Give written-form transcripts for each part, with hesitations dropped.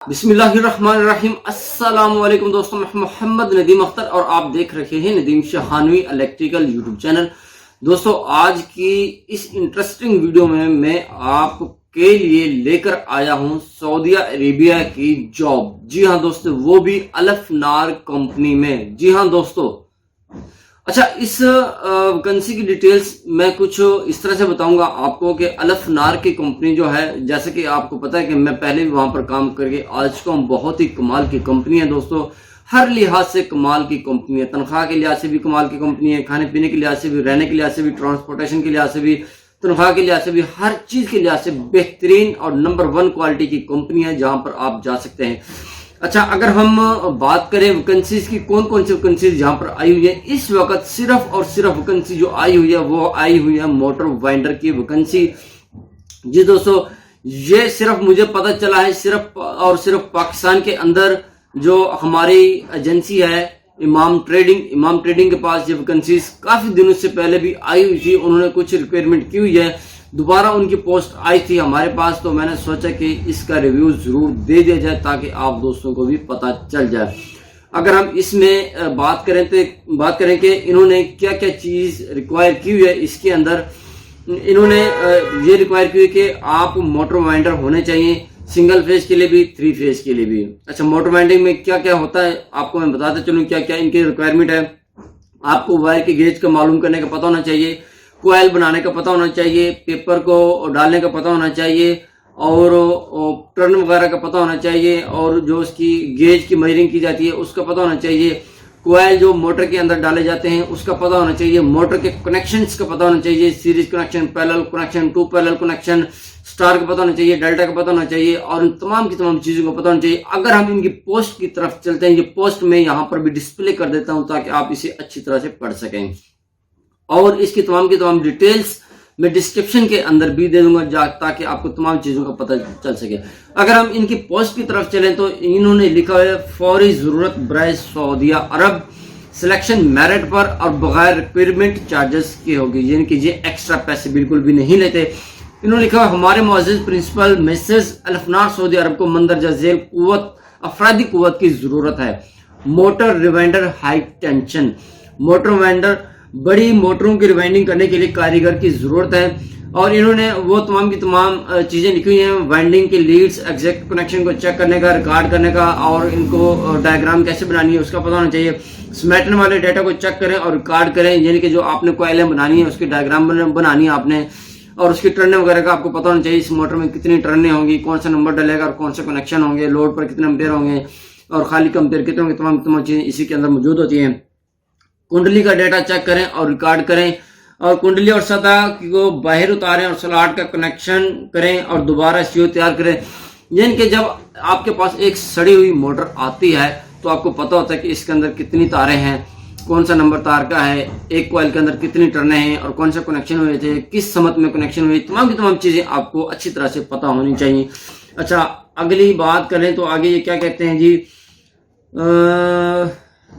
बिस्मिल्लाहिर्रहमानिर्रहीम। अस्सलाम वालेकुम दोस्तों, मैं मोहम्मद नदीम अख्तर और आप देख रहे हैं नदीम शहानवी इलेक्ट्रिकल यूट्यूब चैनल। दोस्तों, आज की इस इंटरेस्टिंग वीडियो में मैं आपके लिए लेकर आया हूं सऊदी अरेबिया की जॉब। जी हां दोस्तों, वो भी अल्फनार कंपनी में। जी हां दोस्तों, अच्छा, इस वैकेंसी की डिटेल्स मैं कुछ इस तरह से बताऊंगा आपको कि अल्फनार की कंपनी जो है, जैसे कि आपको पता है कि मैं पहले भी वहां पर काम करके आ चुका हूं। बहुत ही कमाल की कंपनी है दोस्तों, हर लिहाज से कमाल की कंपनी है। तनख्वाह के लिहाज से भी कमाल की कंपनी है, खाने पीने के लिहाज से भी, रहने के लिहाज से भी, ट्रांसपोर्टेशन के लिहाज से भी, तनख्वाह के लिहाज से भी, हर चीज के लिहाज से बेहतरीन और नंबर 1 क्वालिटी की कंपनी है जहां पर आप जा सकते हैं। अच्छा, अगर हम बात करें वैकेंसीज की, कौन कौन सी वैकेंसीज जहां पर आई हुई है इस वक्त, सिर्फ और सिर्फ वैकेंसी जो आई हुई है वो आई हुई है मोटर वाइंडर की वैकेंसी। जी दोस्तों, ये सिर्फ मुझे पता चला है सिर्फ और सिर्फ पाकिस्तान के अंदर जो हमारी एजेंसी है इमाम ट्रेडिंग के पास ये वैकेंसीज काफी दिनों से पहले भी आई हुई थी। उन्होंने कुछ रिक्वायरमेंट की हुई है, दोबारा उनकी पोस्ट आई थी हमारे पास, तो मैंने सोचा कि इसका रिव्यू जरूर दे दिया जाए ताकि आप दोस्तों को भी पता चल जाए। अगर हम इसमें बात करें कि इन्होंने क्या क्या चीज रिक्वायर की हुई है इसके अंदर। इन्होंने ये रिक्वायर की हुई कि आप मोटर वाइंडर होने चाहिए, सिंगल फेज के लिए भी, 3 फेज के लिए भी। अच्छा, मोटर वाइंडिंग में क्या क्या होता है आपको मैं बताता चलूं क्या क्या इनकी रिक्वायरमेंट है। आपको वायर के गेज का मालूम करने का पता होना चाहिए, कोयल बनाने का पता होना चाहिए, पेपर को डालने का पता होना चाहिए, और टर्न वगैरह का पता होना चाहिए, और जो उसकी गेज की मेजरिंग की जाती है उसका पता होना चाहिए। कोयल जो मोटर के अंदर डाले जाते हैं उसका पता होना चाहिए। मोटर के कनेक्शंस का पता होना चाहिए, series connection, parallel connection, 2 parallel connection, star का पता होना चाहिए, डेल्टा का पता होना चाहिए, और इन तमाम की तमाम चीजों का पता होना चाहिए। अगर हम इनकी पोस्ट की तरफ चलते हैं, ये पोस्ट में यहाँ पर भी डिस्प्ले कर देता हूं ताकि आप इसे अच्छी तरह से पढ़ सकें, और इसकी तमाम की तमाम डिटेल्स मैं डिस्क्रिप्शन के अंदर भी दे दूंगा ताकि आपको तमाम चीजों का पता चल सके। अगर हम इनकी पोस्ट की तरफ चलें तो इन्होंने लिखा है फौरी जरूरत बराए सऊदी अरब, सिलेक्शन मेरिट पर और बगैर रिक्वायरमेंट चार्जेस की होगी, यानी कि ये एक्स्ट्रा पैसे बिल्कुल भी नहीं लेते। इन्होंने लिखा है हमारे मुअज़्ज़िज़ प्रिंसिपल मिसेस अल्फनार सऊदी अरब को मंदरजा झेल कुव्वत, अफरादी कुव्वत की जरूरत है। Motor rewinder high tension, motor winder बड़ी मोटरों की रिवाइंडिंग करने के लिए कारीगर की जरूरत है। और इन्होंने वो तमाम की तमाम चीजें लिखी हुई हैं, वाइंडिंग की लीड्स, एग्जैक्ट कनेक्शन को चेक करने का, रिकॉर्ड करने का, और इनको डायग्राम कैसे बनानी है उसका पता होना चाहिए। स्मैटन वाले डाटा को चेक करें और रिकॉर्ड करें, यानी कि जो आपने कोयलें बनानी है उसकी डायग्राम बनानी है आपने, और उसकी टर्ने वगैरह का आपको पता होना चाहिए। इस मोटर में कितनी टर्ने होंगी, कौन सा नंबर डलेगा और कौन से कनेक्शन होंगे, लोड पर कितने एम्पेयर होंगे और खाली कंपेयर कितने होंगे, तमाम चीजें इसी के अंदर मौजूद होती हैं। कुंडली का डेटा चेक करें और रिकॉर्ड करें, और कुंडली और सतह को बाहर उतारें और स्लॉट का कनेक्शन करें और दोबारा सीओ तैयार करें। यानी कि जब आपके पास एक सड़ी हुई मोटर आती है तो आपको पता होता है कि इसके अंदर कितनी तारें हैं, कौन सा नंबर तार का है, एक कॉइल के अंदर कितनी टर्नें हैं, और कौन सा कनेक्शन हुए थे, किस समत में कनेक्शन हुई, तमाम की तमाम चीजें आपको अच्छी तरह से पता होनी चाहिए। अच्छा, अगली बात करें तो आगे ये क्या कहते हैं जी,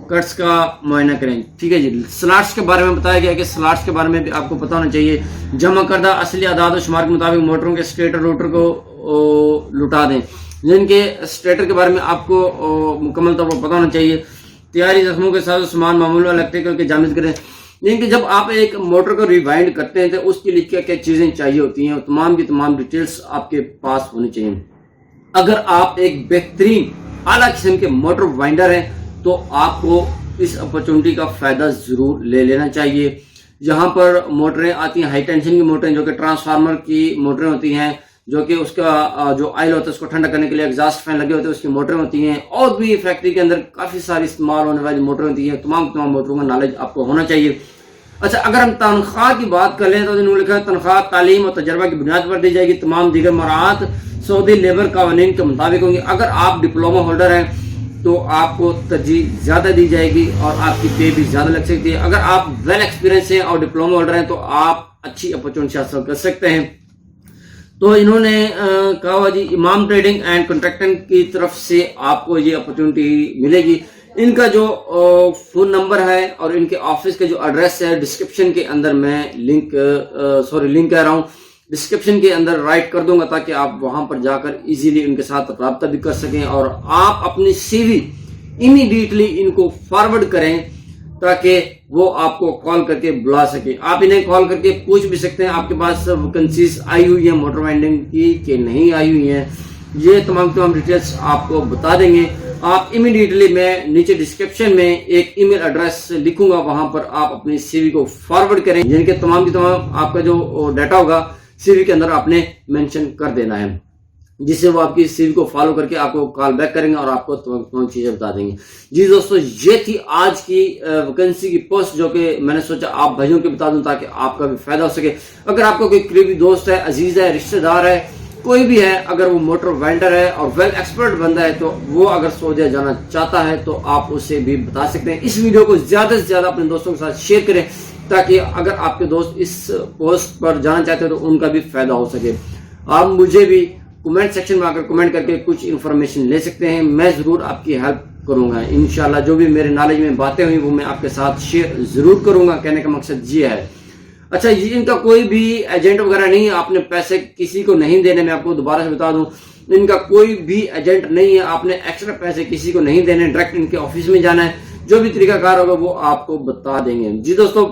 कट्स का मुआयना करें। ठीक है जी, स्लॉट्स के बारे में बताया गया कि स्लॉट्स के बारे में भी आपको पता होना चाहिए। जमा करदा असली आदाद और शुमार के मुताबिक मोटरों के स्टेटर रोटर को लुटा दें, जिनके स्टेटर के बारे में आपको मुकम्मल तौर पर पता होना चाहिए। तैयारी जख्मों के साथ सामान मामूल इलेक्ट्रिकल के जामिज करें, यानी कि जब आप एक मोटर को रिवाइंड करते हैं तो उसके लिए क्या क्या चीजें चाहिए होती हैं, तमाम की तमाम डिटेल्स आपके पास होनी चाहिए। अगर आप एक बेहतरीन आला किस्म के मोटर वाइंडर हैं तो आपको इस अपॉर्चुनिटी का फायदा जरूर ले लेना चाहिए। यहाँ पर मोटरें आती हैं, हाई टेंशन की मोटरें जो कि ट्रांसफार्मर की मोटरें होती हैं, जो कि उसका जो ऑयल होता है उसको ठंडा करने के लिए एग्जॉस्ट फैन लगे होते हैं उसकी मोटरें होती हैं, और भी फैक्ट्री के अंदर काफी सारी इस्तेमाल होने वाली मोटरें होती हैं। तमाम मोटरों का नॉलेज आपको होना चाहिए। अच्छा, अगर हम तनख्वाह की बात कर लें तो इन्होंने लिखा है तनख्वाह तालीम और तजर्बा की बुनियाद पर दी जाएगी, तमाम दीगर मराहत सऊदी लेबर कानून के मुताबिक होंगी। अगर आप डिप्लोमा होल्डर हैं तो आपको तरजीह ज्यादा दी जाएगी और आपकी पे भी ज्यादा लग सकती है। अगर आप वेल एक्सपीरियंस हैं और डिप्लोमा होल्डर हैं तो आप अच्छी अपॉर्चुनिटी हासिल कर सकते हैं। तो इन्होंने कहा हुआ जी इमाम ट्रेडिंग एंड कॉन्ट्रैक्टिंग की तरफ से आपको ये अपॉर्चुनिटी मिलेगी। इनका जो फोन नंबर है और इनके ऑफिस का जो एड्रेस है डिस्क्रिप्शन के अंदर मैं लिंक कह रहा हूँ, डिस्क्रिप्शन के अंदर राइट कर दूंगा ताकि आप वहां पर जाकर इजीली उनके साथ रब्ता भी कर सकें और आप अपनी सीवी इमीडिएटली इनको फॉरवर्ड करें ताकि वो आपको कॉल करके बुला सके। आप इन्हें कॉल करके पूछ भी सकते हैं आपके पास वैकेंसीज आई हुई है मोटर वेंडिंग की कि नहीं आई हुई है, ये तमाम डिटेल्स आपको बता देंगे। आप इमीडिएटली मैं नीचे डिस्क्रिप्शन में एक ईमेल एड्रेस लिखूंगा, वहां पर आप अपनी सीवी को फॉरवर्ड करें, जिनके तमाम की तमाम आपका जो डाटा होगा सीवी के अंदर आपने मेंशन कर देना है, जिससे वो आपकी सीवी को फॉलो करके आपको कॉल बैक करेंगे और आपको तमाम चीजें बता देंगे। जी दोस्तों, ये थी आज की वैकेंसी की पोस्ट जो कि मैंने सोचा आप भाइयों को बता दूं ताकि आपका भी फायदा हो सके। अगर आपको कोई करीबी दोस्त है, अजीज है, रिश्तेदार है, कोई भी है, अगर वो मोटर वेंडर है और वेल एक्सपर्ट बंदा है तो वो अगर सऊदी जाना चाहता है तो आप उसे भी बता सकते हैं। इस वीडियो को ज्यादा से ज्यादा अपने दोस्तों के साथ शेयर करें ताकि अगर आपके दोस्त इस पोस्ट पर जाना चाहते हैं तो उनका भी फायदा हो सके। आप मुझे भी कमेंट सेक्शन में आकर कमेंट करके कुछ इन्फॉर्मेशन ले सकते हैं, मैं जरूर आपकी हेल्प करूंगा। इंशाल्लाह जो भी मेरे नॉलेज में बातें हुई वो मैं आपके साथ शेयर जरूर करूंगा। कहने का मकसद ये है। अच्छा, ये इनका कोई भी एजेंट वगैरह नहीं है, आपने पैसे किसी को नहीं देने। मैं आपको दोबारा से बता दूं, इनका कोई भी एजेंट नहीं है, आपने एक्स्ट्रा पैसे किसी को नहीं देने, डायरेक्ट इनके ऑफिस में जाना है। जो भी तरीकाकार होगा वो आपको बता देंगे। जी दोस्तों,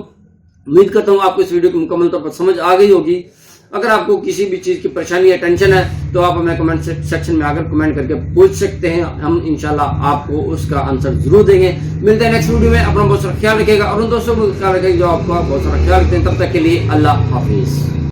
उम्मीद करता हूँ आपको इस वीडियो की मुकम्मल तौर पर समझ आ गई होगी। अगर आपको किसी भी चीज की परेशानी या टेंशन है तो आप हमें कमेंट सेक्शन में आकर कमेंट करके पूछ सकते हैं, हम इंशाल्लाह आपको उसका आंसर जरूर देंगे। मिलते हैं नेक्स्ट वीडियो में। अपना बहुत सारा ख्याल रखिएगा और उन दोस्तों को ख्याल रखेगा जो आपका बहुत सारा ख्याल रखते हैं। तब तक के लिए अल्लाह हाफिज।